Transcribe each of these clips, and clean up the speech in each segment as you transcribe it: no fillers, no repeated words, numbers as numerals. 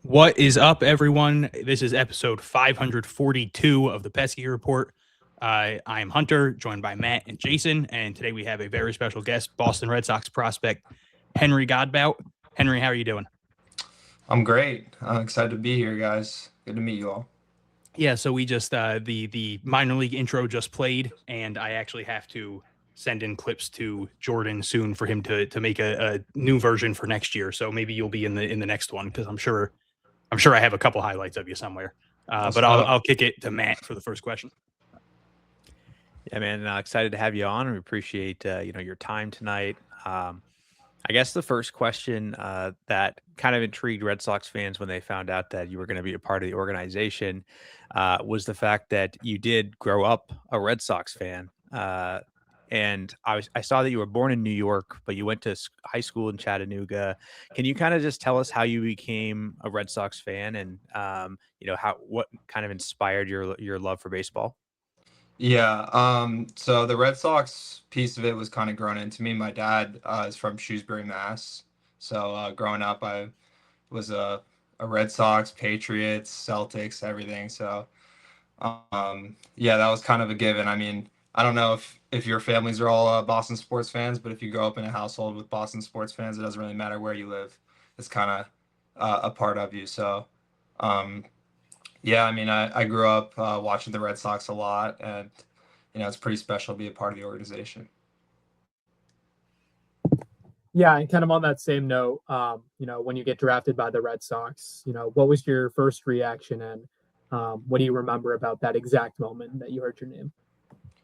What is up, everyone? This is episode 542 of the Pesky Report. I am Hunter, joined by Matt and Jason, and today we have a very special guest, Boston Red Sox prospect, Henry Godbout. Henry, how are you doing? I'm great. I'm excited to be here, guys. Good to meet you all. Yeah, so we just, the minor league intro just played, and I actually have to send in clips to Jordan soon for him to make a new version for next year. So maybe you'll be in the next one, because I'm sure I have a couple highlights of you somewhere. But I'll kick it to Matt for the first question. Yeah, man, excited to have you on. We appreciate your time tonight. I guess the first question that kind of intrigued Red Sox fans when they found out that you were going to be a part of the organization was the fact that you did grow up a Red Sox fan. And I saw that you were born in New York, but you went to high school in Chattanooga. Can you kind of just tell us how you became a Red Sox fan, and what kind of inspired your love for baseball? Yeah. So the Red Sox piece of it was kind of grown into me. My dad is from Shrewsbury, Mass. So growing up, I was a Red Sox, Patriots, Celtics, everything. So yeah, that was kind of a given. I mean, I don't know if your families are all Boston sports fans, but if you grow up in a household with Boston sports fans, it doesn't really matter where you live. It's kind of a part of you. So yeah, I mean, I grew up watching the Red Sox a lot, and it's pretty special to be a part of the organization. Yeah, and kind of on that same note, when you get drafted by the Red Sox, what was your first reaction, and what do you remember about that exact moment that you heard your name?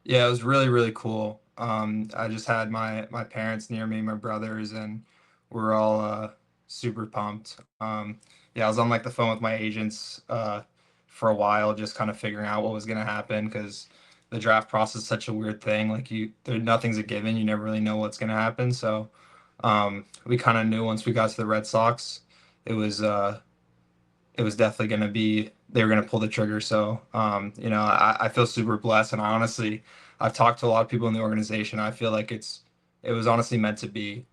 Yeah, it was really, really cool. I just had my parents near me, my brothers, and we were all super pumped. Yeah, I was on like the phone with my agents for a while, just kind of figuring out what was going to happen, because the draft process is such a weird thing. Like nothing's a given. You never really know what's going to happen. So we kind of knew once we got to the Red Sox, it was definitely going to be, they were going to pull the trigger. So, I feel super blessed. And I've talked to a lot of people in the organization. I feel like it was honestly meant to be.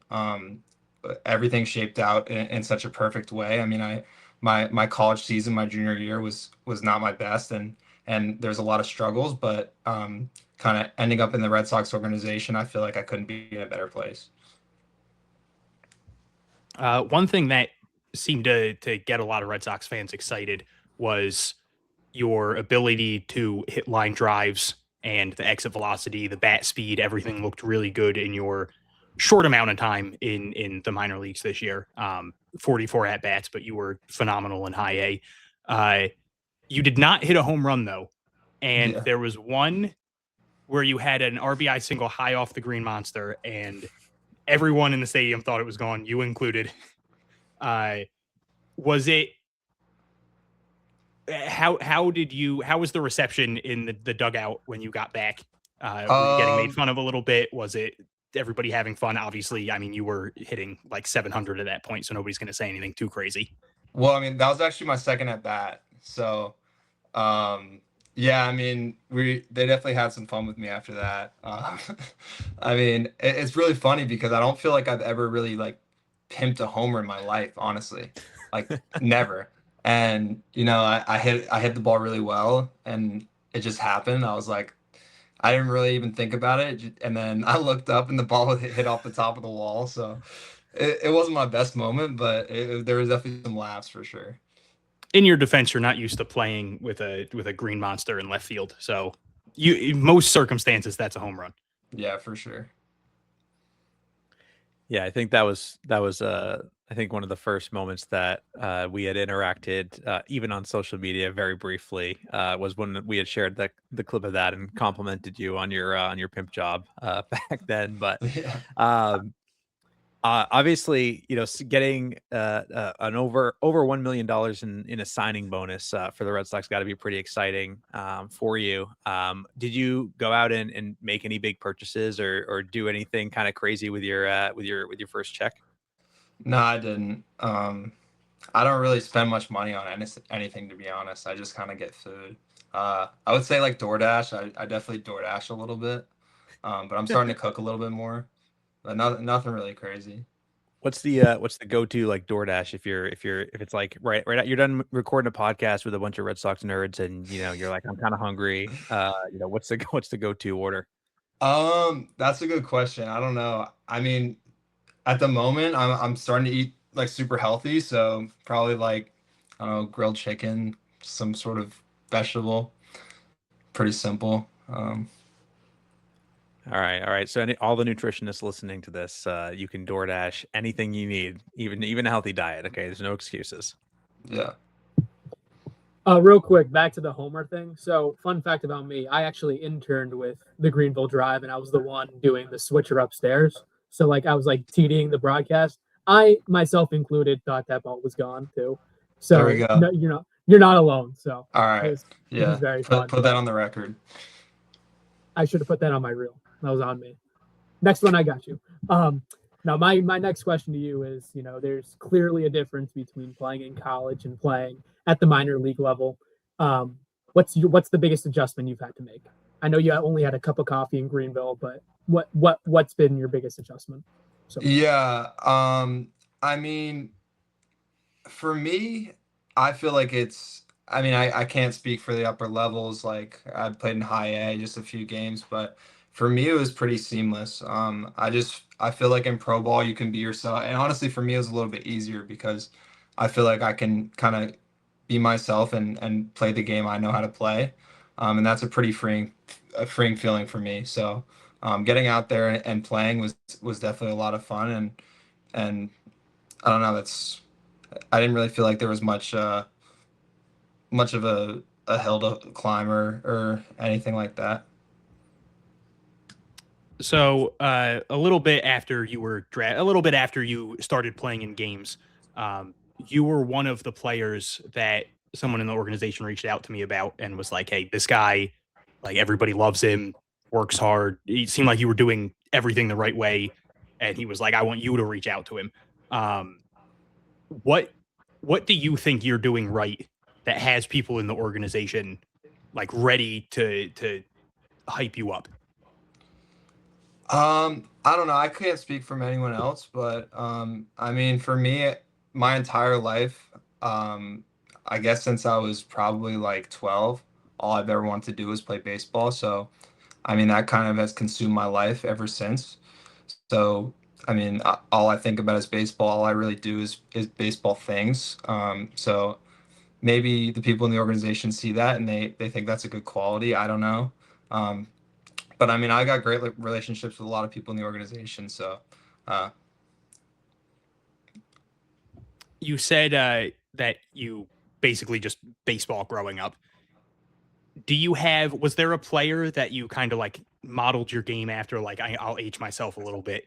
Everything shaped out in such a perfect way. I mean, my college season, my junior year was not my best, and there's a lot of struggles, but kind of ending up in the Red Sox organization, I feel like I couldn't be in a better place. One thing that seemed to get a lot of Red Sox fans excited was your ability to hit line drives and the exit velocity, the bat speed. Everything looked really good in your short amount of time in the minor leagues this year. 44 at bats, but you were phenomenal in high A. You did not hit a home run though, and there was one where you had an RBI single high off the green monster, and everyone in the stadium thought it was gone, you included. Was it? How was the reception in the dugout when you got back? Were you getting made fun of a little bit? Was it everybody having fun? Obviously, I mean, you were hitting like 700 at that point, so nobody's going to say anything too crazy. Well, I mean, that was actually my second at bat. So, yeah, I mean, they definitely had some fun with me after that. I mean, it's really funny because I don't feel like I've ever really like pimped a homer in my life, honestly, like never. And I hit the ball really well, and it just happened. I was like, I didn't really even think about it, and then I looked up and the ball hit off the top of the wall. So it wasn't my best moment, but there was definitely some laughs for sure. In your defense, you're not used to playing with a green monster in left field, so in most circumstances that's a home run. Yeah, for sure. Yeah, I think that was I think one of the first moments that we had interacted, even on social media, very briefly, was when we had shared the clip of that and complimented you on your pimp job back then. But Yeah. Obviously, getting an over $1 million in a signing bonus for the Red Sox got to be pretty exciting for you. Did you go out and make any big purchases or do anything kind of crazy with your first check? No, I didn't. I don't really spend much money on anything, to be honest. I just kind of get food. I would say like DoorDash. I definitely DoorDash a little bit, but I'm starting to cook a little bit more. But nothing really crazy. What's the go-to like DoorDash if it's like right out, you're done recording a podcast with a bunch of Red Sox nerds and you're like, I'm kind of hungry. What's the go-to order? That's a good question. I don't know. I mean, at the moment, I'm starting to eat like super healthy, so probably like, I don't know, grilled chicken, some sort of vegetable. Pretty simple. All right. So all the nutritionists listening to this, you can DoorDash anything you need, even a healthy diet. Okay, there's no excuses. Yeah. Real quick, back to the Homer thing. So, fun fact about me, I actually interned with the Greenville Drive, and I was the one doing the switcher upstairs. So, like, I was like TDing the broadcast. I myself included thought that ball was gone too. So, There we go. no, you're not alone. So, All right. it Yeah. was very fun. Put that on the record. I should have put that on my reel. That was on me. Next one, I got you. Now, my next question to you is, there's clearly a difference between playing in college and playing at the minor league level. What's the biggest adjustment you've had to make? I know you only had a cup of coffee in Greenville, but what's been your biggest adjustment? Yeah. I mean, for me, I feel like I can't speak for the upper levels. Like I played in high A just a few games, but for me, it was pretty seamless. I feel like in pro ball, you can be yourself. And honestly, for me, it was a little bit easier because I feel like I can kind of be myself and play the game I know how to play. And that's a pretty freeing feeling for me. So getting out there and playing was definitely a lot of fun. And I don't know, I didn't really feel like there was much of a hill to climb or anything like that. So a little bit after you started playing in games, you were one of the players that someone in the organization reached out to me about and was like, "Hey, this guy, like everybody loves him, works hard. It seemed like you were doing everything the right way." And he was like, "I want you to reach out to him." What do you think you're doing right that has people in the organization like ready to hype you up? I don't know. I can't speak from anyone else, but I mean, for me, my entire life, I guess since I was probably like 12, all I've ever wanted to do was play baseball. So, I mean, that kind of has consumed my life ever since. So, I mean, all I think about is baseball. All I really do is baseball things. So maybe the people in the organization see that and they think that's a good quality. I don't know. Um, but I mean, I got great relationships with a lot of people in the organization. So, You said that you basically just baseball growing up. Was there a player that you kind of like modeled your game after? Like I'll age myself a little bit.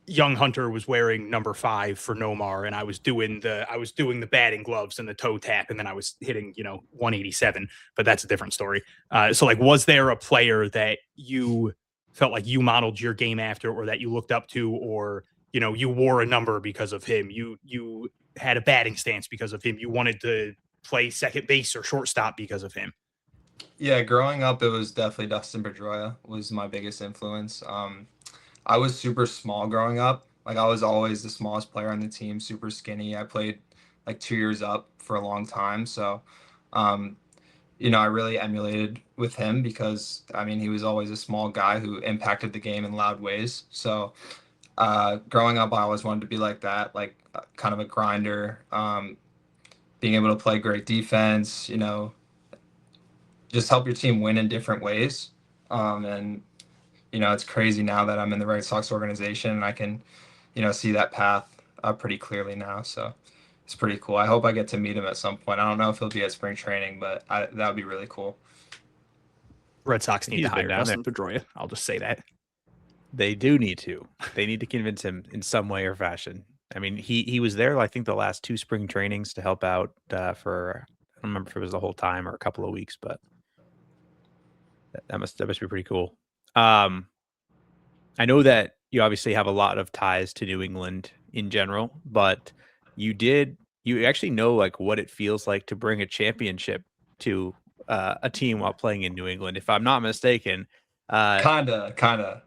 Young Hunter was wearing number 5 for Nomar, and I was doing the batting gloves and the toe tap, and then I was hitting 187. But that's a different story. So like, was there a player that you felt like you modeled your game after, or that you looked up to, or you wore a number because of him? You had a batting stance because of him. You wanted to play second base or shortstop because of him. yeah, growing up, it was definitely Dustin Pedroia was my biggest influence. I was super small growing up. Like I was always the smallest player on the team, super skinny. I played like 2 years up for a long time. So, um, I really emulated with him because I mean, he was always a small guy who impacted the game in loud ways. So, growing up, I always wanted to be like that, like kind of a grinder, being able to play great defense, just help your team win in different ways. And it's crazy now that I'm in the Red Sox organization and I can, see that path pretty clearly now. So it's pretty cool. I hope I get to meet him at some point. I don't know if he'll be at spring training, but that would be really cool. Red Sox need He's to been hire down Dustin Pedroia. I'll just say that. They do need to. They need to convince him in some way or fashion. I mean, he was there, I think, the last 2 spring trainings to help out for I don't remember if it was the whole time or a couple of weeks, but that must be pretty cool. I know that you obviously have a lot of ties to New England in general, but you actually know like what it feels like to bring a championship to a team while playing in New England, if I'm not mistaken. Kinda.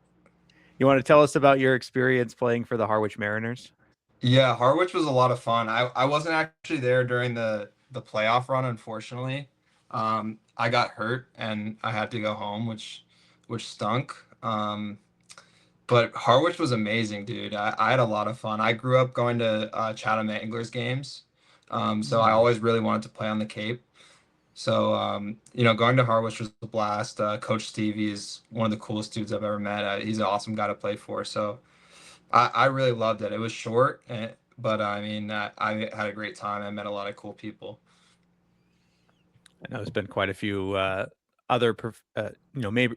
You want to tell us about your experience playing for the Harwich Mariners? Yeah, Harwich was a lot of fun. I wasn't actually there during the playoff run, unfortunately. I got hurt and I had to go home, which stunk. But Harwich was amazing, dude. I had a lot of fun. I grew up going to Chatham Anglers games, so I always really wanted to play on the Cape. So going to Harwich was a blast. Coach Stevie is one of the coolest dudes I've ever met. He's an awesome guy to play for. So I really loved it. It was short, but I mean, I had a great time. I met a lot of cool people. I know there's been quite a few other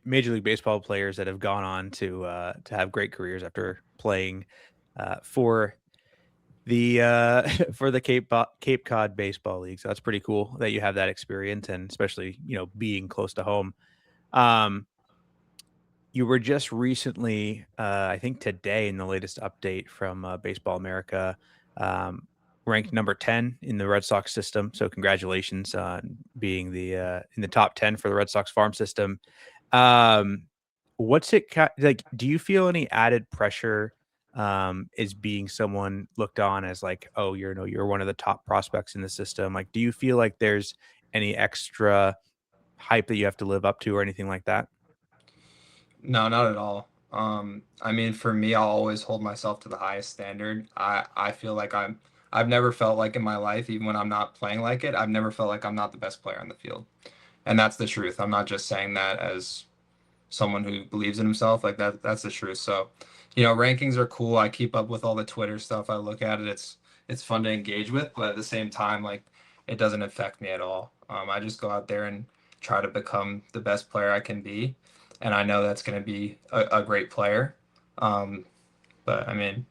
Major League Baseball players that have gone on to have great careers after playing for the for the Cape Cod Baseball League. So that's pretty cool that you have that experience, and especially being close to home. You were just recently, I think today, in the latest update from Baseball America, um, ranked number 10 in the Red Sox system. So congratulations on being in the top 10 for the Red Sox farm system. What's it like? Do you feel any added pressure as being someone looked on as like, oh, you're one of the top prospects in the system? Like, do you feel like there's any extra hype that you have to live up to or anything like that? No, not at all. I mean, for me, I'll always hold myself to the highest standard. I feel like I've never felt like in my life, even when I'm not playing like it, I've never felt like I'm not the best player on the field. And that's the truth. I'm not just saying that as someone who believes in himself. Like that's the truth. So, rankings are cool. I keep up with all the Twitter stuff. I look at it. It's fun to engage with, but at the same time, like it doesn't affect me at all. I just go out there and try to become the best player I can be, and I know that's going to be a great player. Um, but I mean,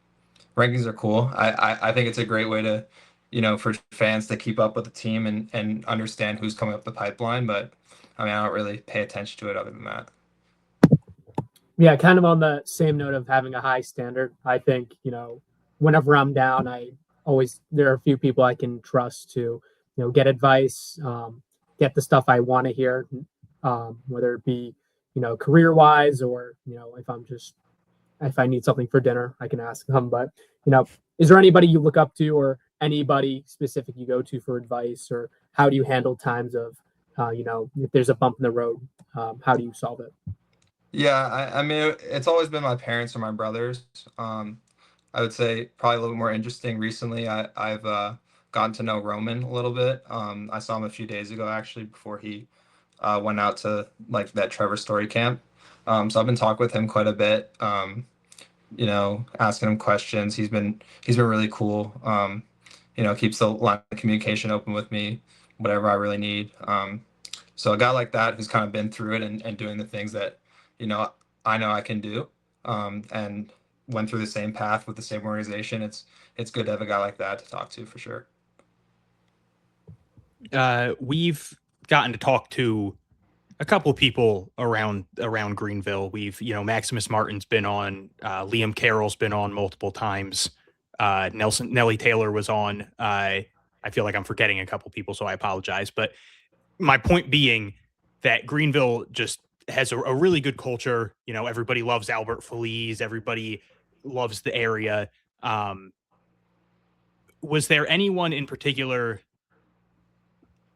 rankings are cool. I think it's a great way to, for fans to keep up with the team and understand who's coming up the pipeline. But I mean, I don't really pay attention to it other than that. Yeah, kind of on the same note of having a high standard. I think, whenever I'm down, there are a few people I can trust to, get advice, get the stuff I want to hear, whether it be, career wise or, if I need something for dinner, I can ask them. But, is there anybody you look up to or anybody specific you go to for advice, or how do you handle times of, if there's a bump in the road, how do you solve it? Yeah, I mean, it's always been my parents or my brothers. I would say probably a little more interesting recently. I've gotten to know Roman a little bit. I saw him a few days ago, actually, before he went out to like that Trevor Story camp. So I've been talking with him quite a bit. Asking him questions. He's been really cool. Keeps the line of communication open with me, whatever I really need. So a guy like that who's kind of been through it and doing the things that, you know, I know I can do, and went through the same path with the same organization. It's good to have a guy like that to talk to for sure. We've gotten to talk to a couple of people around Greenville. We've, Maximus Martin's been on, Liam Carroll's been on multiple times. Nelly Taylor was on. I feel like I'm forgetting a couple people, so I apologize. But my point being that Greenville just has a really good culture. Everybody loves Albert Feliz. Everybody loves the area. Was there anyone in particular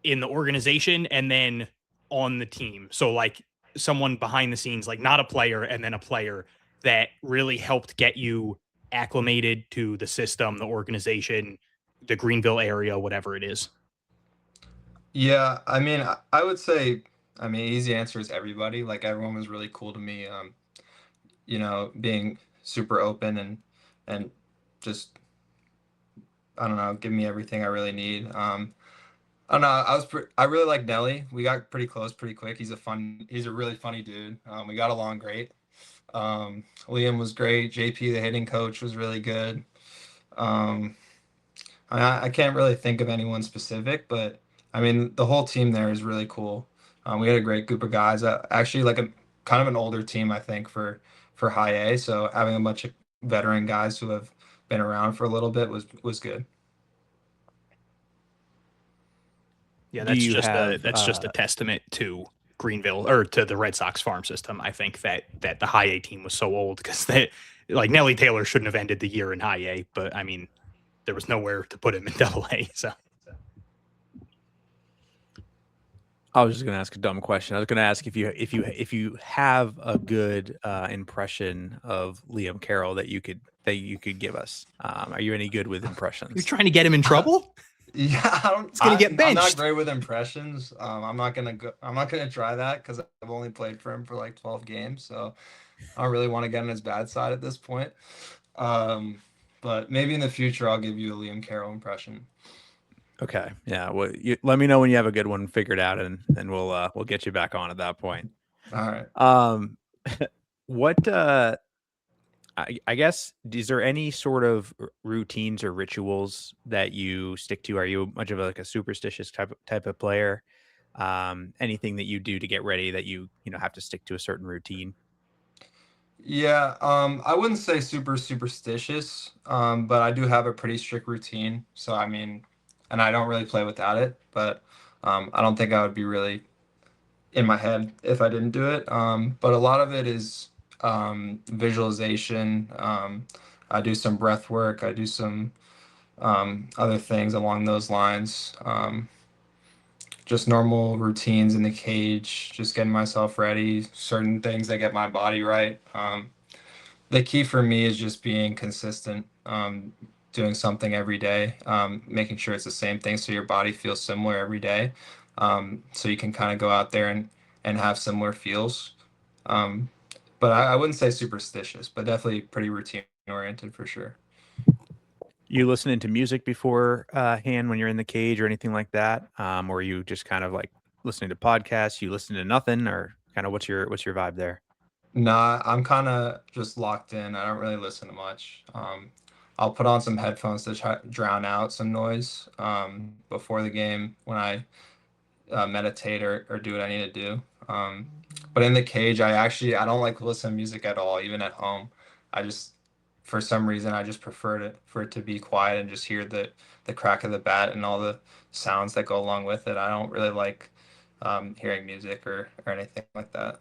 in the organization and then on the team? So like someone behind the scenes, like not a player and then a player, that really helped get you acclimated to the system, the organization, the Greenville area, whatever it is? Yeah, I mean, I would say, easy answer is everybody. Like everyone was really cool to me. Being super open and just, I don't know, give me everything I really need. I don't know. I really like Nelly. We got pretty close pretty quick. He's a really funny dude. We got along great. Liam was great. JP, the hitting coach, was really good. Um, I can't really think of anyone specific, but I mean the whole team there is really cool. We had a great group of guys. Actually, like a kind of an older team, I think, for high A. So having a bunch of veteran guys who have been around for a little bit was good. Yeah, Do you have that's just a testament to Greenville or to the Red Sox farm system. I think that the high A team was so old because they like Nelly Taylor shouldn't have ended the year in high A, but I mean there was nowhere to put him in double A. So I was just going to ask a dumb question. I was going to ask if you have a good impression of Liam Carroll that you could give us. Are you any good with impressions? you're trying to get him in trouble? Yeah, He's gonna get I'm not benched. great with impressions. I'm not gonna try that because I've only played for him for like 12 games, so I don't really want to get on his bad side at this point. But maybe in the future I'll give you a Liam Carroll impression. Okay. Yeah. Well, let me know when you have a good one figured out, and we'll get you back on at that point. All right. What I guess, is there any sort of routines or rituals that you stick to? Are you much of a superstitious type of player? Anything that you do to get ready that you have to stick to a certain routine? Yeah, I wouldn't say super superstitious, but I do have a pretty strict routine. So I mean, and I don't really play without it, but I don't think I would be really in my head if I didn't do it. But a lot of it is visualization. I do some breath work. I do some other things along those lines. Just normal routines in the cage, just getting myself ready, certain things that get my body right. The key for me is just being consistent, doing something every day, making sure it's the same thing so your body feels similar every day. So you can kind of go out there and have similar feels. Um, but I wouldn't say superstitious, but definitely pretty routine oriented for sure. You listening to music before hand when you're in the cage or anything like that? Or are you just kind of like listening to podcasts? You listen to nothing, or kind of what's your vibe there? Nah, I'm kind of just locked in. I don't really listen to much. I'll put on some headphones to drown out some noise before the game when I meditate or do what I need to do. But in the cage, I don't like listen to music at all, even at home. I just for some reason I just prefer for it to be quiet and just hear the crack of the bat and all the sounds that go along with it. I don't really like hearing music or anything like that.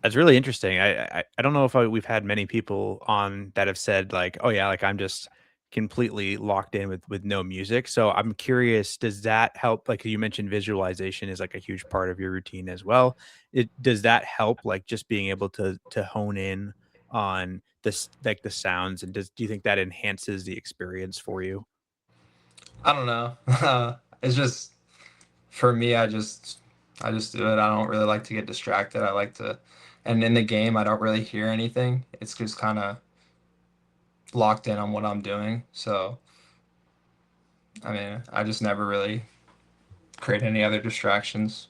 That's really interesting. I don't know if we've had many people on that have said like, oh yeah, like I'm just completely locked in with no music. So I'm curious, does that help? Like you mentioned, visualization is like a huge part of your routine as well. Does that help, like just being able to hone in on this, like the sounds, and do you think that enhances the experience for you? I don't know. It's just for me. I just do it. I don't really like to get distracted. I like to, and in the game, I don't really hear anything. It's just kind of locked in on what I'm doing. So I mean, I just never really create any other distractions.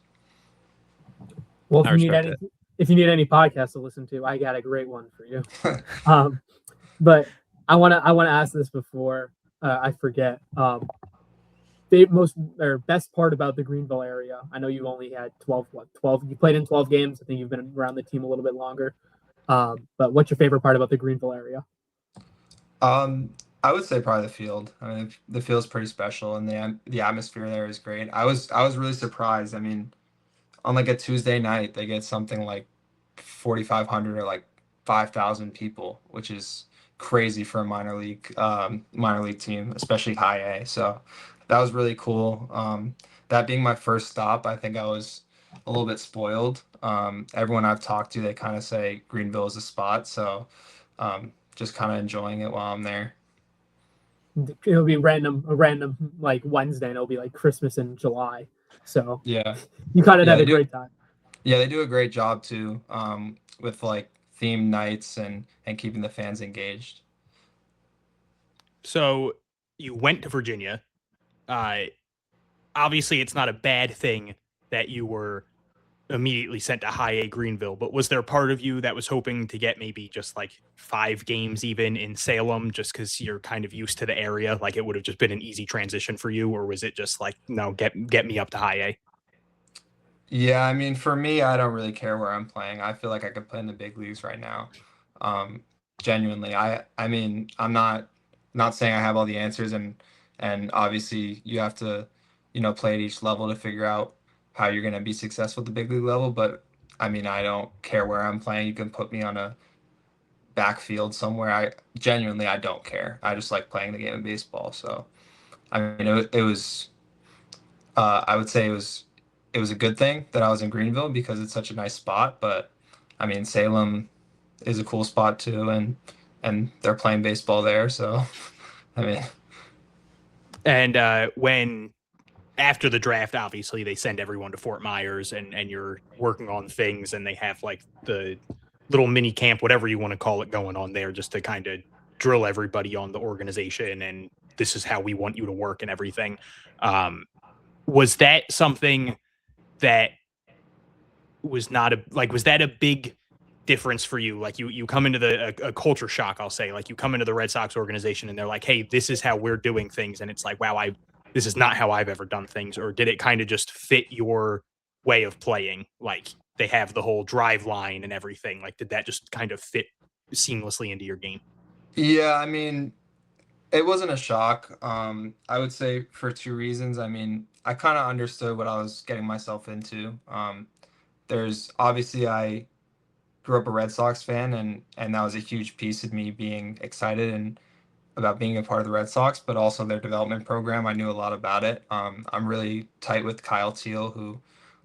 Well, I respect it. if you need any podcasts to listen to, I got a great one for you. But I wanna ask this before I forget. Best part about the Greenville area. I know you only had 12. You played in 12 games. I think you've been around the team a little bit longer. But what's your favorite part about the Greenville area? Um, I would say probably the field. I mean, the field's pretty special, and the atmosphere there is great. I was really surprised. I mean, on like a Tuesday night, they get something like 4,500 or like 5,000 people, which is crazy for a minor league team, especially high A. So that was really cool. That being my first stop, I think I was a little bit spoiled. Everyone I've talked to, they kind of say Greenville is a spot. So just kind of enjoying it while I'm there. It'll be a random like Wednesday, and it'll be like Christmas in July. So Yeah. you kind of Yeah, had they a do. great time. Yeah, they do a great job too, with like theme nights and keeping the fans engaged. So you went to Virginia. Uh, Obviously, it's not a bad thing that you were immediately sent to high A Greenville, but was there part of you that was hoping to get maybe just like 5 games even in Salem just because you're kind of used to the area? Like it would have just been an easy transition for you, or was it just like, no, get me up to high A? Yeah, I mean, for me, I don't really care where I'm playing. I feel like I could play in the big leagues right now. Um, Genuinely, I mean, I'm not saying I have all the answers, and obviously you have to, play at each level to figure out how you're going to be successful at the big league level. But I mean, I don't care where I'm playing. You can put me on a backfield somewhere. I don't care. I just like playing the game of baseball. So I mean, it was I would say it was a good thing that I was in Greenville because it's such a nice spot. But I mean, Salem is a cool spot too, and they're playing baseball there. So I mean, And when after the draft, obviously they send everyone to Fort Myers and you're working on things and they have like the little mini camp, whatever you want to call it, going on there just to kind of drill everybody on the organization and this is how we want you to work and everything. Was that something that was not a like was that a big difference for you? Like you come into a culture shock, I'll say. Like you come into the Red Sox organization and they're like, hey, this is how we're doing things, and it's like, wow, this is not how I've ever done things. Or did it kind of just fit your way of playing? Like they have the whole drive line and everything. Like did that just kind of fit seamlessly into your game? yeah, I mean, it wasn't a shock. I would say for two reasons. I mean, I kind of understood what I was getting myself into. There's obviously I grew up a Red Sox fan, and that was a huge piece of me being excited and about being a part of the Red Sox, but also their development program. I knew a lot about it. I'm really tight with Kyle Teal, who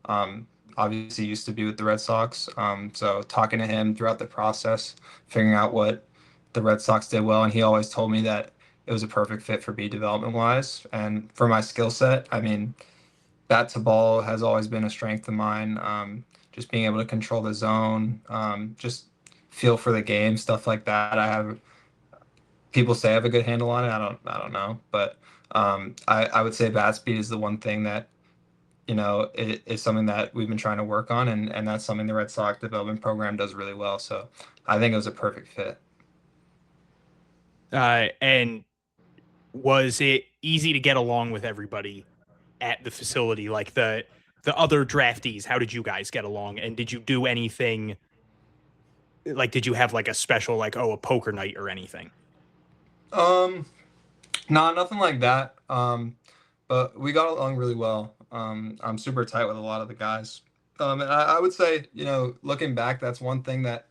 um, obviously used to be with the Red Sox. So talking to him throughout the process, figuring out what the Red Sox did well, and he always told me that it was a perfect fit for me development wise and for my skill set. I mean, bat to ball has always been a strength of mine. Just being able to control the zone, just feel for the game, stuff like that. I have people say I have a good handle on it. I don't know, but I would say bat speed is the one thing that it is something that we've been trying to work on, and that's something the Red Sox development program does really well. So I think it was a perfect fit. And was it easy to get along with everybody at the facility? Like the other draftees, how did you guys get along? And did you do anything like did you have like a special like a poker night or anything? Um, no, nothing like that. But we got along really well. I'm super tight with a lot of the guys. And I would say, looking back, that's one thing that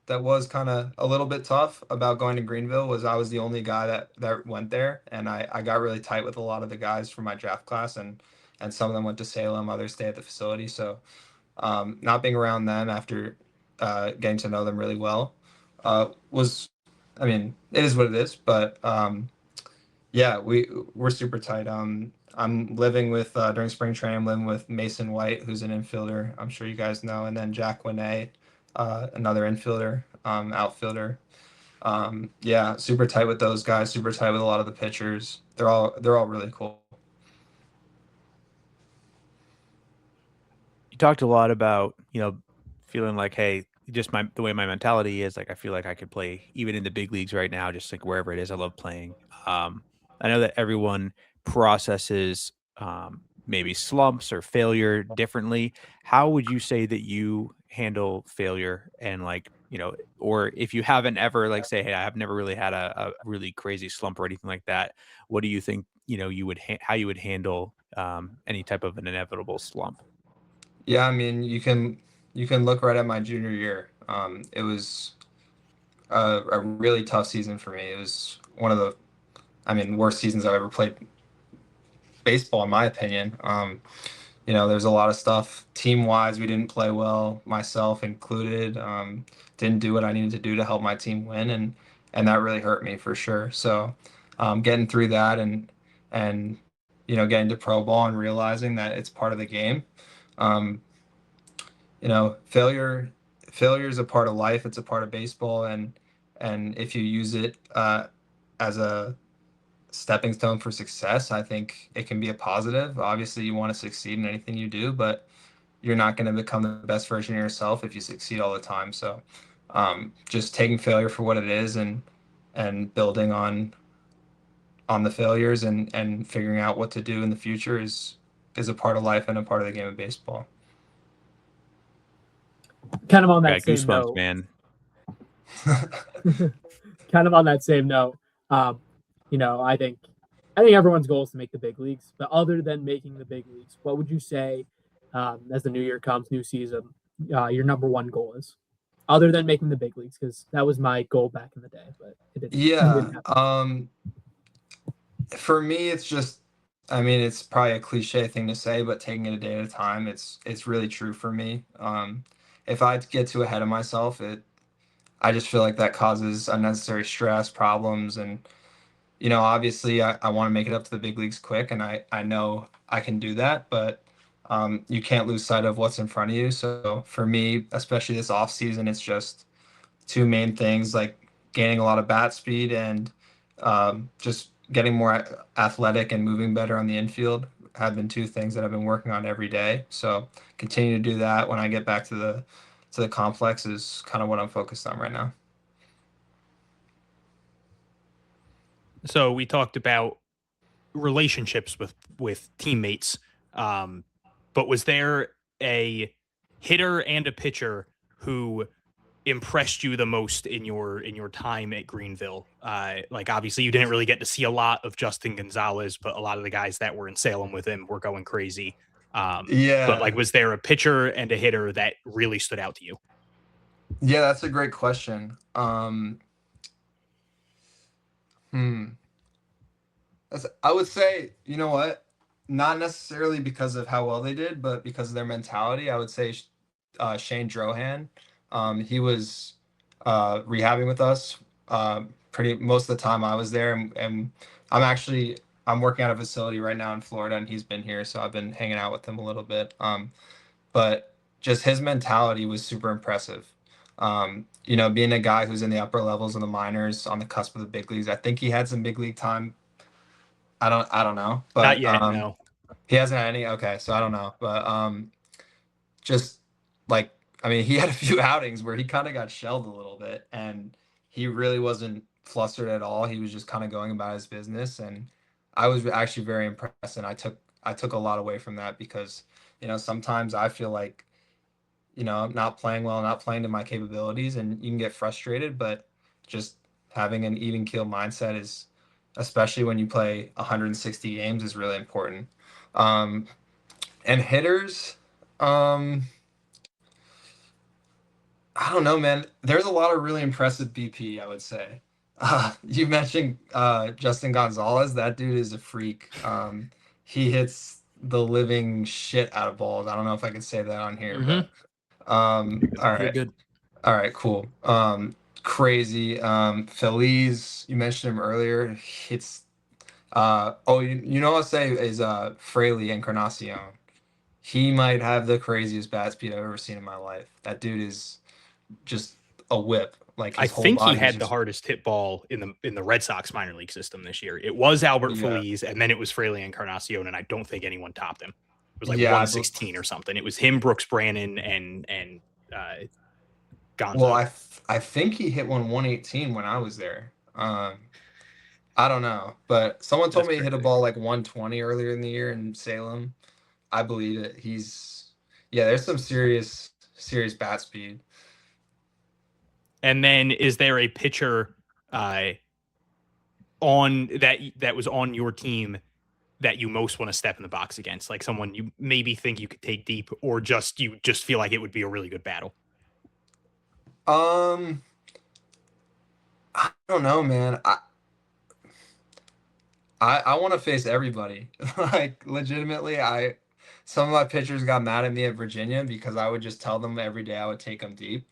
was kind of a little bit tough about going to Greenville was I was the only guy that went there, and I got really tight with a lot of the guys from my draft class, and some of them went to Salem, others stay at the facility. So not being around them after getting to know them really well was, I mean, it is what it is, but yeah, we're super tight. I'm living with during spring training. I'm living with Mason White, who's an infielder. I'm sure you guys know, and then Jack Winnay, another infielder, outfielder. Yeah, super tight with those guys. Super tight with a lot of the pitchers. They're all really cool. You talked a lot about, feeling like, hey, just the way my mentality is, like I feel like I could play even in the big leagues right now, just like wherever it is. I love playing. I know that everyone processes maybe slumps or failure differently. How would you say that you handle failure and like, or if you haven't ever like say, hey, I've never really had a really crazy slump or anything like that. What do you think, you would, how you would handle any type of an inevitable slump? Yeah, I mean, you can look right at my junior year. It was a really tough season for me. It was one of the, I mean, worst seasons I've ever played baseball, in my opinion. There's a lot of stuff team wise. We didn't play well, myself included. Didn't do what I needed to do to help my team win, and that really hurt me for sure. So, getting through that and getting to pro ball and realizing that it's part of the game. Um, failure is a part of life. It's a part of baseball, and if you use it as a stepping stone for success, I think it can be a positive. Obviously, you want to succeed in anything you do, but you're not going to become the best version of yourself if you succeed all the time. So just taking failure for what it is and building on the failures and figuring out what to do in the future is a part of life and a part of the game of baseball. Kind of on I that got same goosebumps, note, man. kind of on that same note, I think everyone's goal is to make the big leagues. But other than making the big leagues, what would you say as the new year comes, new season, your number one goal is? Other than making the big leagues, because that was my goal back in the day, but it didn't. Yeah. For me, it's just, I mean, it's probably a cliche thing to say, but taking it a day at a time, it's really true for me. If I get too ahead of myself, I just feel like that causes unnecessary stress, problems, and obviously I want to make it up to the big leagues quick, and I know I can do that, but you can't lose sight of what's in front of you. So for me, especially this off season, it's just two main things, like gaining a lot of bat speed and just getting more athletic and moving better on the infield have been two things that I've been working on every day. So continue to do that when I get back to the complex is kind of what I'm focused on right now. So we talked about relationships with teammates, but was there a hitter and a pitcher who impressed you the most in your time at Greenville? Like obviously you didn't really get to see a lot of Justin Gonzalez, but a lot of the guys that were in Salem with him were going crazy. But like, was there a pitcher and a hitter that really stood out to you? Yeah, that's a great question. I would say, you know what? Not necessarily because of how well they did, but because of their mentality. I would say Shane Drohan. He was rehabbing with us pretty most of the time I was there, and I'm working at a facility right now in Florida, and he's been here, so I've been hanging out with him a little bit. But just his mentality was super impressive. Being a guy who's in the upper levels of the minors on the cusp of the big leagues, I think he had some big league time. I don't know, but Not yet, no. he hasn't had any. Okay, so I don't know, but just like, I mean, he had a few outings where he kind of got shelled a little bit, and he really wasn't flustered at all. He was just kind of going about his business, and I was actually very impressed, and I took a lot away from that because sometimes I feel like I'm not playing well, not playing to my capabilities, and you can get frustrated, but just having an even keel mindset is, especially when you play 160 games, is really important. And hitters, I don't know, man. There's a lot of really impressive BP, I would say. You mentioned Justin Gonzalez. That dude is a freak. He hits the living shit out of balls. I don't know if I could say that on here, but all right. You're good. All right, cool. Crazy. Feliz, you mentioned him earlier. It's I'll say is Fraley Encarnacion. He might have the craziest bat speed I've ever seen in my life. That dude is just a whip. Like I think he had the hardest hit ball in the Red Sox minor league system this year. It was Albert Feliz, and then it was Fraley Encarnacion, and I don't think anyone topped him. It was like 116 or something. It was him, Brooks Brannon, and Gonzo. Well, I think he hit 118 when I was there. I don't know, but someone told me he hit a ball like 120 earlier in the year in Salem. I believe it. There's some serious bat speed. And then is there a pitcher on that was on your team that you most want to step in the box against? Like someone you maybe think you could take deep, or you just feel like it would be a really good battle? I don't know, man. I want to face everybody. Like legitimately, some of my pitchers got mad at me at Virginia because I would just tell them every day I would take them deep.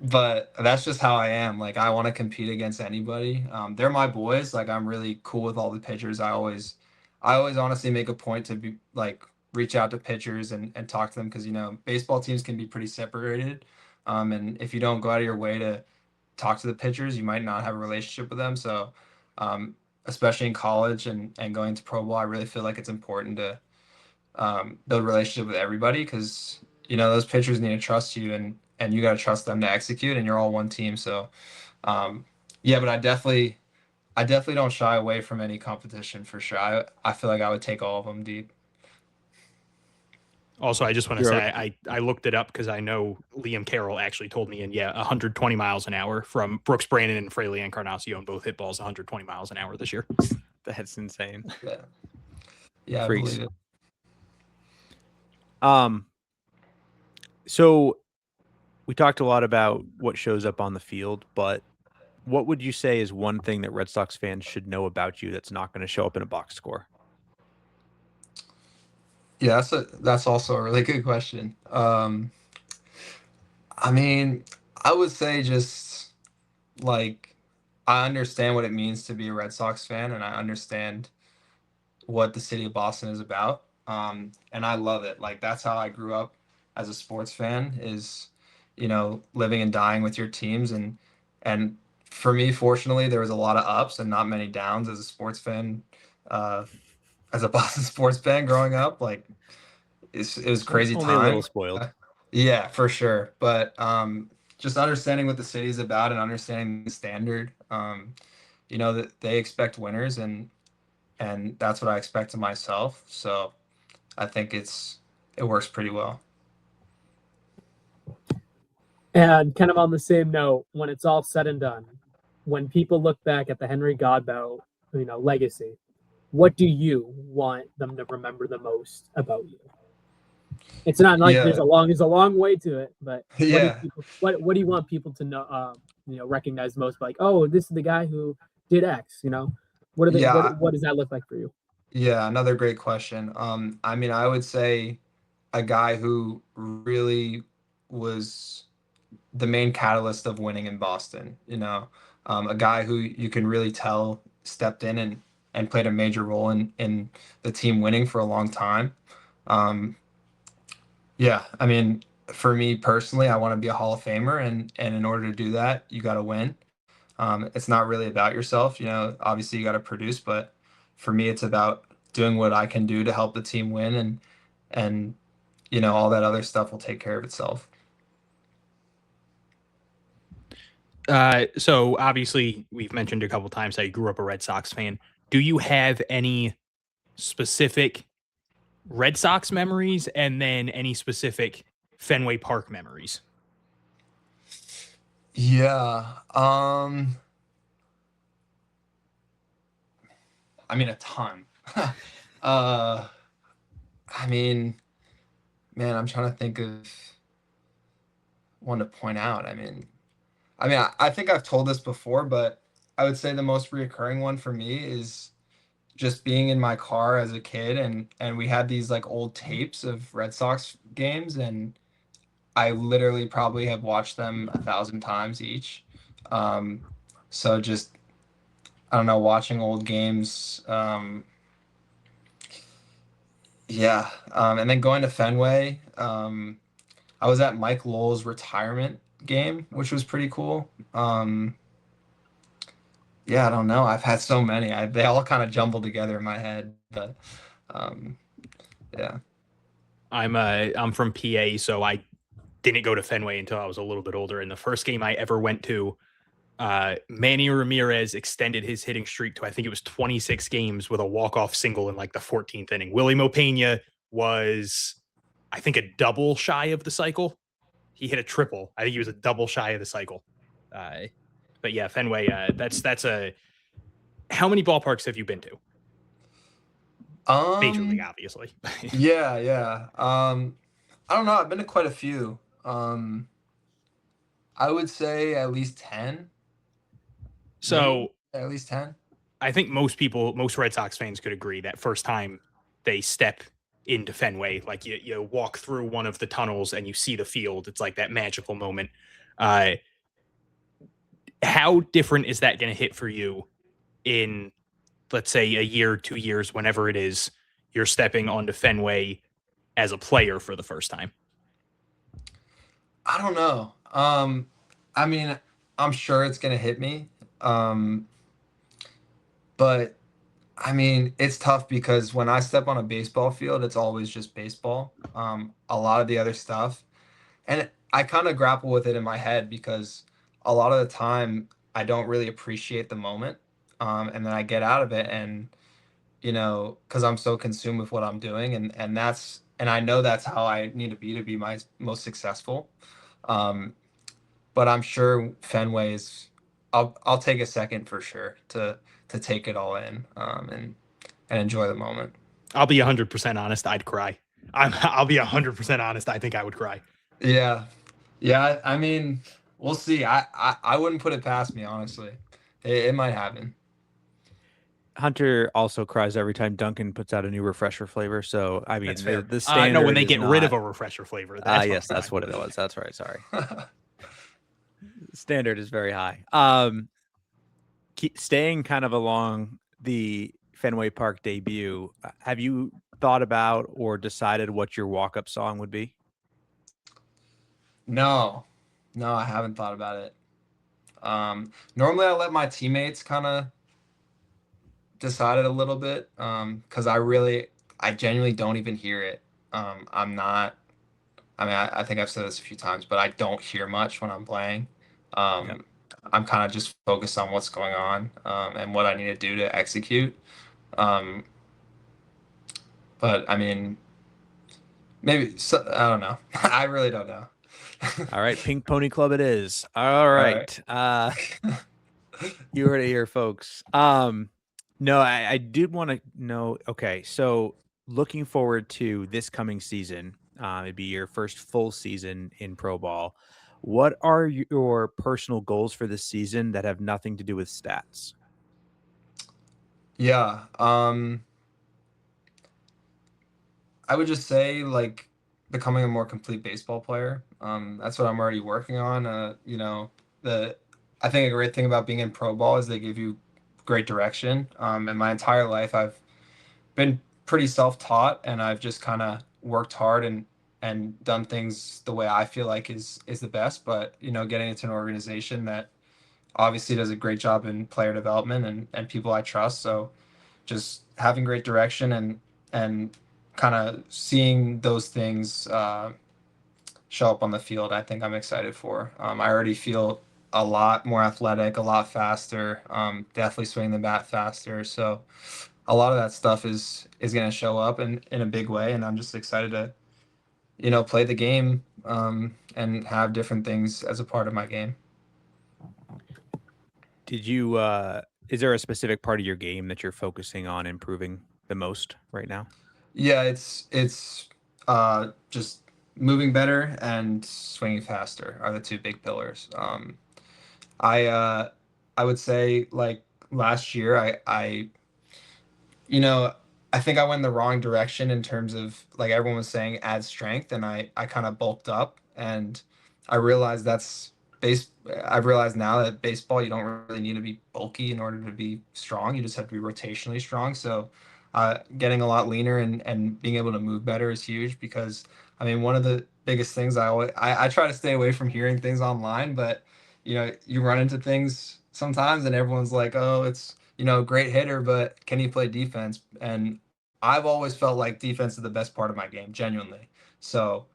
But that's just how I am. Like I want to compete against anybody. They're my boys. Like I'm really cool with all the pitchers. I always honestly make a point to be like reach out to pitchers and talk to them because baseball teams can be pretty separated. And if you don't go out of your way to talk to the pitchers, you might not have a relationship with them. So especially in college and going to pro ball, I really feel like it's important to build a relationship with everybody, because those pitchers need to trust you, and you got to trust them to execute, and you're all one team. So yeah, but I definitely don't shy away from any competition for sure. I feel like I would take all of them deep. Also, I just want to You're say I looked it up because I know Liam Carroll actually told me, and 120 miles an hour from Brooks Brandon and Fraley Encarnacion both hit balls 120 miles an hour this year. That's insane. Yeah, I Freaks. believe it. So we talked a lot about what shows up on the field, but what would you say is one thing that Red Sox fans should know about you that's not going to show up in a box score? Yeah, that's also a really good question. I mean, I would say just like I understand what it means to be a Red Sox fan, and I understand what the city of Boston is about. And I love it. Like that's how I grew up as a sports fan, is, living and dying with your teams. And for me, fortunately, there was a lot of ups and not many downs as a sports fan, uh, as a Boston sports fan growing up. Like it was crazy Only a little time. spoiled. Yeah, for sure. But just understanding what the city's about and understanding the standard, that they expect winners, and that's what I expect of myself. So I think it works pretty well. And kind of on the same note, when it's all said and done, when people look back at the Henry Godbout, legacy, what do you want them to remember the most about you? It's not like Yeah. there's a long way to it, but Yeah. what do you want people to know? Recognize most, like, oh, this is the guy who did X. What are they? Yeah. What does that look like for you? Yeah, another great question. I mean, I would say a guy who really was the main catalyst of winning in Boston, a guy who you can really tell stepped in and played a major role in the team winning for a long time. Yeah, I mean, for me personally, I want to be a Hall of Famer, and in order to do that, you got to win. It's not really about yourself, obviously you got to produce, but for me, it's about doing what I can do to help the team win, and all that other stuff will take care of itself. So obviously we've mentioned a couple times that you grew up a Red Sox fan. Do you have any specific Red Sox memories and then any specific Fenway Park memories? Yeah. I mean, a ton. I mean, man, I'm trying to think of one to point out. I think I've told this before, but I would say the most reoccurring one for me is just being in my car as a kid, and we had these like old tapes of Red Sox games, and I literally probably have watched them 1,000 times each. So just, I don't know, watching old games. Yeah. And then going to Fenway. I was at Mike Lowell's retirement game, which was pretty cool. Yeah, I don't know. I've had so many. They all kind of jumbled together in my head, but yeah. I'm from PA, so I didn't go to Fenway until I was a little bit older. And the first game I ever went to, Manny Ramirez extended his hitting streak to, I think it was 26 games with a walk-off single in like the 14th inning. Willie Mopena was, I think, a double shy of the cycle. He hit a triple. I think he was a double shy of the cycle. But yeah, Fenway, that's a, how many ballparks have you been to? Major League, obviously. Yeah. I don't know. I've been to quite a few. I would say at least 10. So Maybe at least 10. I think most Red Sox fans could agree that first time they step into Fenway, like you walk through one of the tunnels and you see the field, it's like that magical moment. How different is that going to hit for you in, let's say, a year, 2 years, whenever it is, you're stepping onto Fenway as a player for the first time? I don't know. I mean, I'm sure it's gonna hit me. But I mean, it's tough because when I step on a baseball field, it's always just baseball. A lot of the other stuff, and I kind of grapple with it in my head because a lot of the time I don't really appreciate the moment, and then I get out of it, and because I'm so consumed with what I'm doing, and I know that's how I need to be my most successful. Um, but I'm sure Fenway is. I'll take a second for sure to take it all in, and enjoy the moment. I'll be 100% honest. I'd cry. I'll be 100% honest. I think I would cry. Yeah, yeah. I mean, we'll see. I wouldn't put it past me, honestly. It might happen. Hunter also cries every time Duncan puts out a new refresher flavor. So I mean, That's fair. the standard. No, when they is get rid of not- a refresher flavor. That's yes, that's what it was. That's right. Sorry. Standard is very high. Staying kind of along the Fenway Park debut, have you thought about or decided what your walk-up song would be? No, no, I haven't thought about it. Normally I let my teammates kind of decide it a little bit, because I genuinely don't even hear it. I'm not. I mean, I think I've said this a few times, but I don't hear much when I'm playing. Yep. I'm kind of just focused on what's going on, and what I need to do to execute. Um, but I mean, maybe I don't know. I really don't know. All right, Pink Pony Club it is. All right. You heard it here, folks. No, I did want to know. Okay, so looking forward to this coming season. It'd be your first full season in pro ball. What are your personal goals for this season that have nothing to do with stats? Yeah. I would just say like becoming a more complete baseball player. That's what I'm already working on. The I think a great thing about being in pro ball is they give you great direction. In my entire life, I've been pretty self-taught, and I've just kind of worked hard and done things the way I feel like is the best. But getting into an organization that obviously does a great job in player development and people I trust. So just having great direction and kind of seeing those things show up on the field, I think I'm excited for. I already feel a lot more athletic, a lot faster, definitely swinging the bat faster. So a lot of that stuff is going to show up in a big way, and I'm just excited to play the game, and have different things as a part of my game. Did you? Is there a specific part of your game that you're focusing on improving the most right now? Yeah, it's just moving better and swinging faster are the two big pillars. I would say like last year you know, I think I went the wrong direction in terms of like everyone was saying add strength, and I kind of bulked up, and I realized that's base I've realized now that baseball you don't really need to be bulky in order to be strong. You just have to be rotationally strong. So getting a lot leaner and being able to move better is huge because I mean one of the biggest things I try to stay away from hearing things online, but you run into things sometimes and everyone's like, oh, it's great hitter, but can he play defense? And I've always felt like defense is the best part of my game, genuinely. So,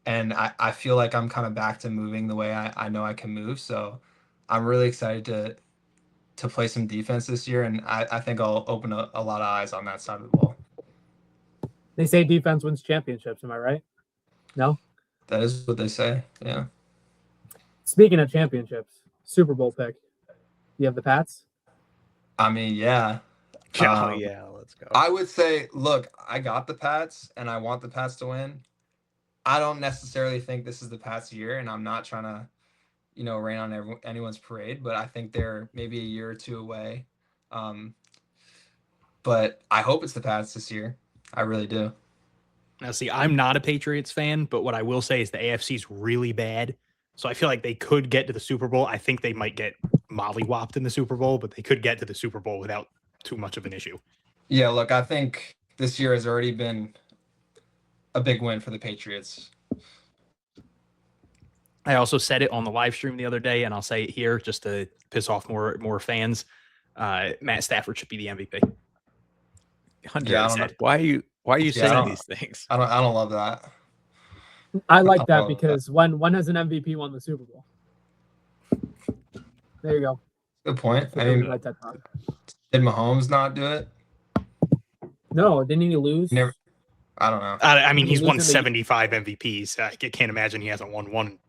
and I feel like I'm kind of back to moving the way I know I can move. So I'm really excited to play some defense this year. And I think I'll open a lot of eyes on that side of the ball. They say defense wins championships. Am I right? No? That is what they say. Yeah. Speaking of championships, Super Bowl pick. You have the Pats? I mean, yeah. Yeah, let's go. I would say, look, I got the Pats and I want the Pats to win. I don't necessarily think this is the Pats year, and I'm not trying to, rain on anyone's parade, but I think they're maybe a year or two away. But I hope it's the Pats this year. I really do. Now, see, I'm not a Patriots fan, but what I will say is the AFC is really bad. So I feel like they could get to the Super Bowl. I think they might get mollywopped in the Super Bowl, but they could get to the Super Bowl without too much of an issue. Yeah, look, I think this year has already been a big win for the Patriots. I also said it on the live stream the other day, and I'll say it here just to piss off more fans. Matt Stafford should be the MVP. Hunter, Yeah, I don't know. why are you Yeah, saying these things? I don't love that. I like that love that. because when has an MVP won the Super Bowl? There you go. Good point. For I the mean, right TED Talk. did Mahomes not do it? No, didn't he lose? Never. I don't know. I mean, Did he he's lose won in the- 75 MVPs. I can't imagine he hasn't won one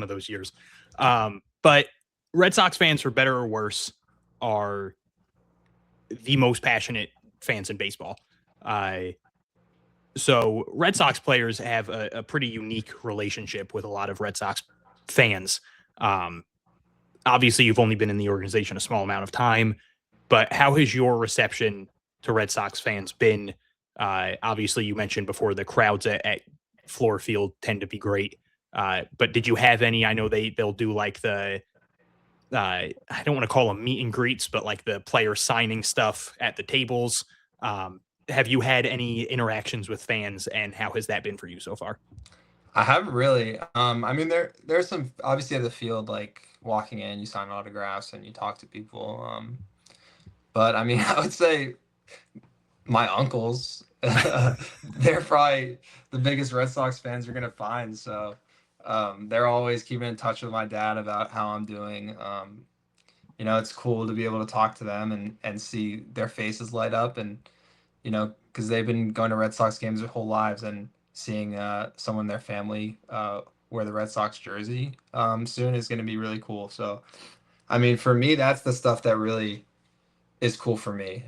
of those years. But Red Sox fans, for better or worse, are the most passionate fans in baseball. So Red Sox players have a pretty unique relationship with a lot of Red Sox fans. Obviously, you've only been in the organization a small amount of time, but how has your reception to Red Sox fans been? Obviously, you mentioned before the crowds at Floor Field tend to be great. But did you have any? I know they'll do like the I don't want to call them meet and greets, but like the player signing stuff at the tables. Have you had any interactions with fans, and how has that been for you so far? I haven't really. I mean, there's some obviously at the field, like walking in, you sign autographs and you talk to people. But I mean, I would say my uncles, they're probably the biggest Red Sox fans you're gonna find. So they're always keeping in touch with my dad about how I'm doing. You know, it's cool to be able to talk to them and see their faces light up, and you know, because they've been going to Red Sox games their whole lives, and seeing someone in their family wear the Red Sox jersey soon is going to be really cool. So, I mean, for me, that's the stuff that really is cool for me.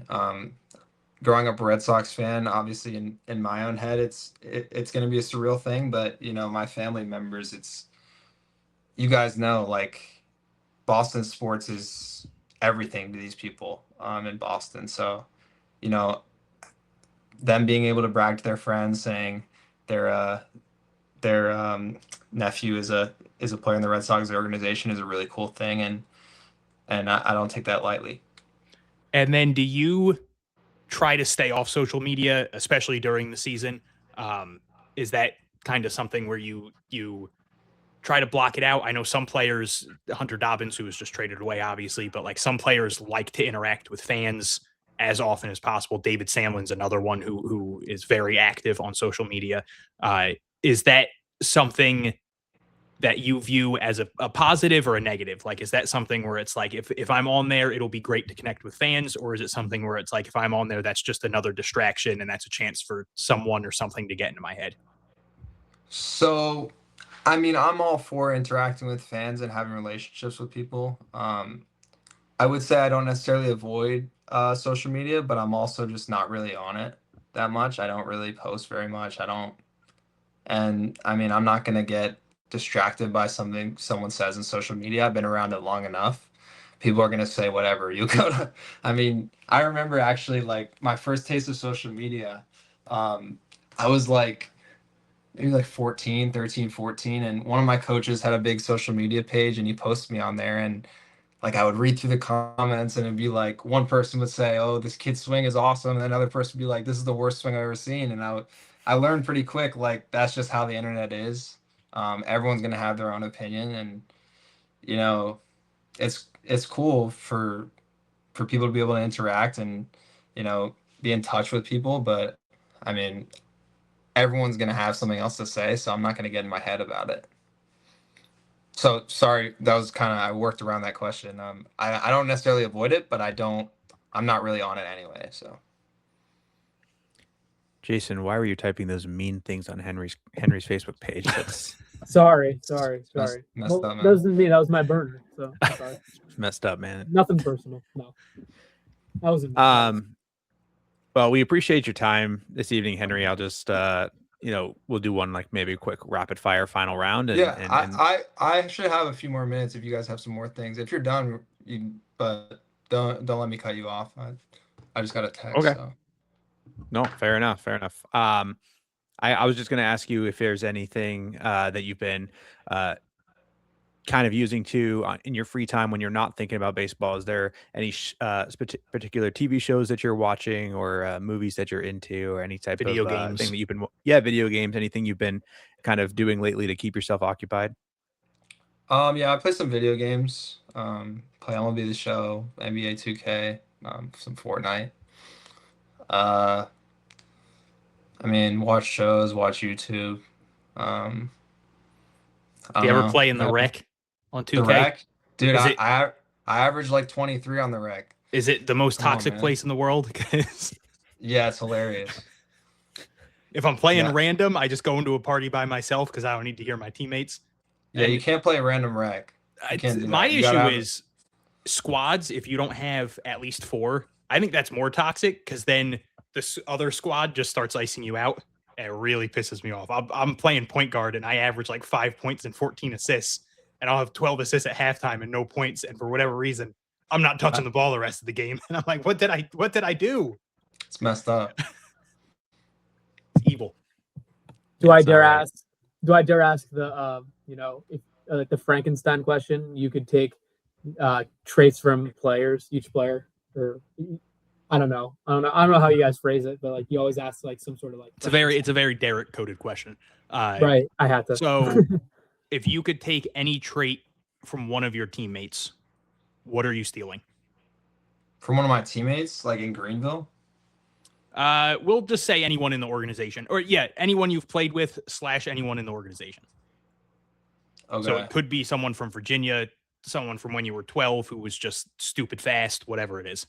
Growing up a Red Sox fan, obviously in my own head, it's going to be a surreal thing. But you know, my family members, it's, you guys know, like Boston sports is everything to these people in Boston. So, you know, them being able to brag to their friends, saying their nephew is a player in the Red Sox organization, is a really cool thing, and I don't take that lightly. And then, do you try to stay off social media, especially during the season? Is that kind of something where you try to block it out? I know some players, Hunter Dobbins, who was just traded away, obviously, but like some players like to interact with fans as often as possible. David Samlin's another one who is very active on social media. Is that something that you view as a positive or a negative? Like, is that something where it's like, if I'm on there, it'll be great to connect with fans? Or is it something where it's like, if I'm on there, that's just another distraction and that's a chance for someone or something to get into my head? So, I mean, I'm all for interacting with fans and having relationships with people. I would say I don't necessarily avoid social media, but I'm also just not really on it that much. I don't really post very much. And I mean, I'm not going to get distracted by something someone says in social media. I've been around it long enough. People are going to say whatever. I mean, I remember actually like my first taste of social media. I was like, maybe like 14, and one of my coaches had a big social media page and he posted me on there, and like I would read through the comments and it'd be like one person would say, "Oh, this kid's swing is awesome," and another person would be like, "This is the worst swing I've ever seen." And I learned pretty quick, like that's just how the internet is. Everyone's gonna have their own opinion, and you know, it's cool for people to be able to interact and you know be in touch with people, but I mean, everyone's gonna have something else to say, so I'm not gonna get in my head about it. So sorry, that was kind of, I worked around that question. I don't necessarily avoid it, but I'm not really on it anyway. So Jason, why were you typing those mean things on Henry's Facebook page? That's Sorry. messed Well, up, man. doesn't mean that was my burner. So sorry. messed up, man. Nothing personal. No. That wasn't. Well, we appreciate your time this evening, Henry. I'll just we'll do one like maybe a quick rapid fire final round. And, Yeah, and I should have a few more minutes if you guys have some more things. If you're done, but don't let me cut you off. I just got a text. Okay. So. No, fair enough. I was just going to ask you if there's anything that you've been kind of using in your free time when you're not thinking about baseball. Is there any particular TV shows that you're watching, or movies that you're into, or any type Video of games. thing that you've been video games, anything you've been kind of doing lately to keep yourself occupied? Yeah, I play some video games. Play MLB The Show, NBA 2K, some Fortnite. I mean, watch shows, watch YouTube. Um, I Do don't you ever know. play in the rec on The 2K? rec, dude. Is I average like 23 on the rec. it the most Come on, toxic man. place in the world? 'Cause Yeah, it's hilarious. if I'm playing Yeah. random, I just go into a party by myself because I don't need to hear my teammates. Yeah, And you can't play random rec. You can't do my that. You gotta issue have is squads. If you don't have at least 4, I think that's more toxic because then this other squad just starts icing you out. And it really pisses me off. I'm playing point guard and I average like 5 points and 14 assists, and I'll have 12 assists at halftime and no points. And for whatever reason, I'm not touching the ball the rest of the game. And I'm like, what did I do? It's messed up. It's evil. Do I It's dare alright. ask? Do I dare ask the if the Frankenstein question? You could take traits from players, each player, or I don't know how you guys phrase it, but like you always ask like some sort of like. It's a very Derek coded question. Right. I had to. So if you could take any trait from one of your teammates, what are you stealing? From one of my teammates, like in Greenville. We'll just say anyone in the organization, or anyone you've played with / anyone in the organization. Okay. So it could be someone from Virginia, someone from when you were 12 who was just stupid fast, whatever it is.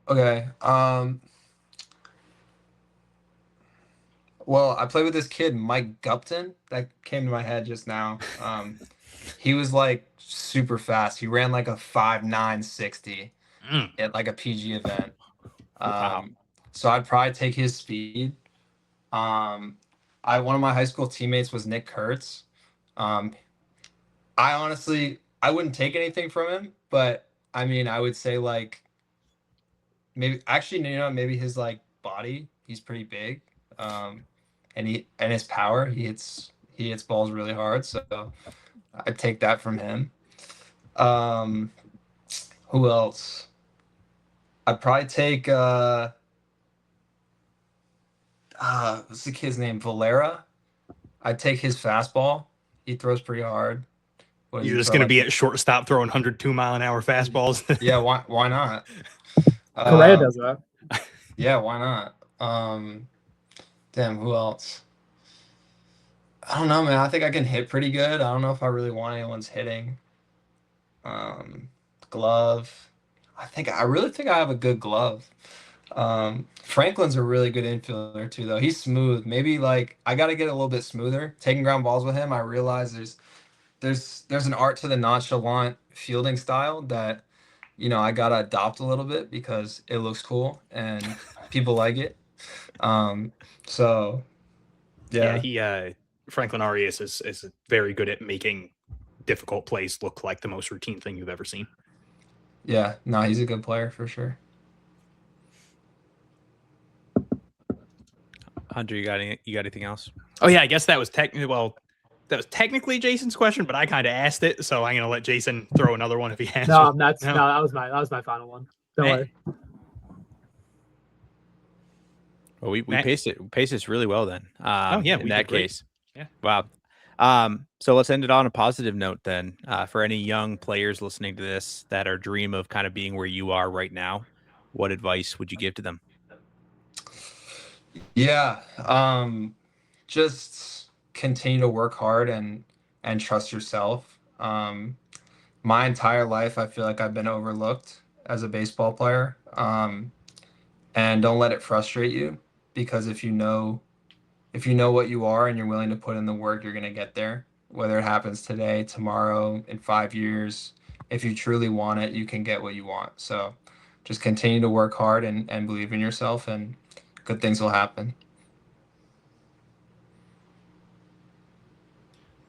Okay. Well, I played with this kid, Mike Gupton. That came to my head just now. He was like super fast. He ran like a 5.9 60 at like a PG event. Wow. So I'd probably take his speed. One of my high school teammates was Nick Kurtz. I wouldn't take anything from him, but I mean, I would say like maybe his like body, he's pretty big. And his power, he hits balls really hard, so I'd take that from him. Who else? I'd probably take what's the kid's name? Valera. I'd take his fastball. He throws pretty hard. You're just going to be at shortstop throwing 102-mile-an-hour fastballs. Yeah, why not? Correa does that. Yeah, why not? Damn, who else? I don't know, man. I think I can hit pretty good. I don't know if I really want anyone's hitting. Glove. I really think I have a good glove. Franklin's a really good infielder too, though. He's smooth. Maybe like I got to get a little bit smoother. Taking ground balls with him, I realize there's an art to the nonchalant fielding style that I gotta adopt a little bit because it looks cool and people like it. So yeah. He Franklin Arias is very good at making difficult plays look like the most routine thing you've ever seen. Yeah, no, he's a good player for sure. Hunter, you got anything else? Oh yeah, I guess that was technically Jason's question, but I kind of asked it, so I'm gonna let Jason throw another one if he has. No, that was my final one. Don't worry. Well, we paced this really well then. In that case. Yeah. Wow. So let's end it on a positive note then. For any young players listening to this that are dream of kind of being where you are right now, what advice would you give to them? Yeah. Just continue to work hard and trust yourself. My entire life, I feel like I've been overlooked as a baseball player. And don't let it frustrate you, because if you know what you are and you're willing to put in the work, you're going to get there. Whether it happens today, tomorrow, in 5 years, if you truly want it, you can get what you want. So just continue to work hard and believe in yourself, and good things will happen.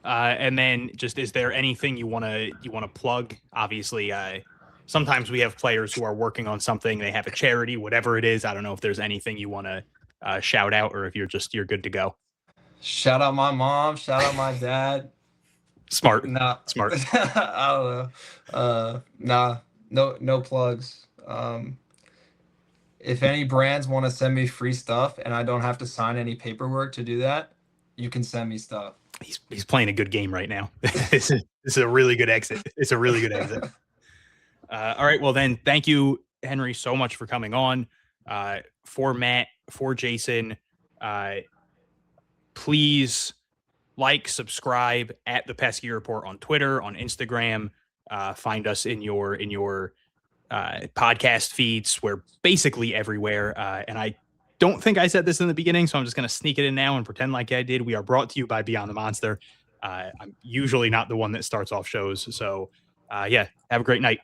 And then just, is there anything you want to plug? Obviously, sometimes we have players who are working on something. They have a charity, whatever it is. I don't know if there's anything you want to shout out, or if you're good to go. Shout out my mom. Shout out my dad. Smart. Smart. I don't know. No plugs. If any brands want to send me free stuff and I don't have to sign any paperwork to do that, you can send me stuff. He's playing a good game right now. This is a really good exit. It's a really good exit. All right. Well, then, thank you, Henry, so much for coming on. For Matt, for Jason, Please like, subscribe at the Pesky Report on Twitter, on Instagram. Find us in your podcast feeds. We're basically everywhere. And I don't think I said this in the beginning, so I'm just going to sneak it in now and pretend like I did. We are brought to you by Beyond the Monster. I'm usually not the one that starts off shows. So, yeah, have a great night.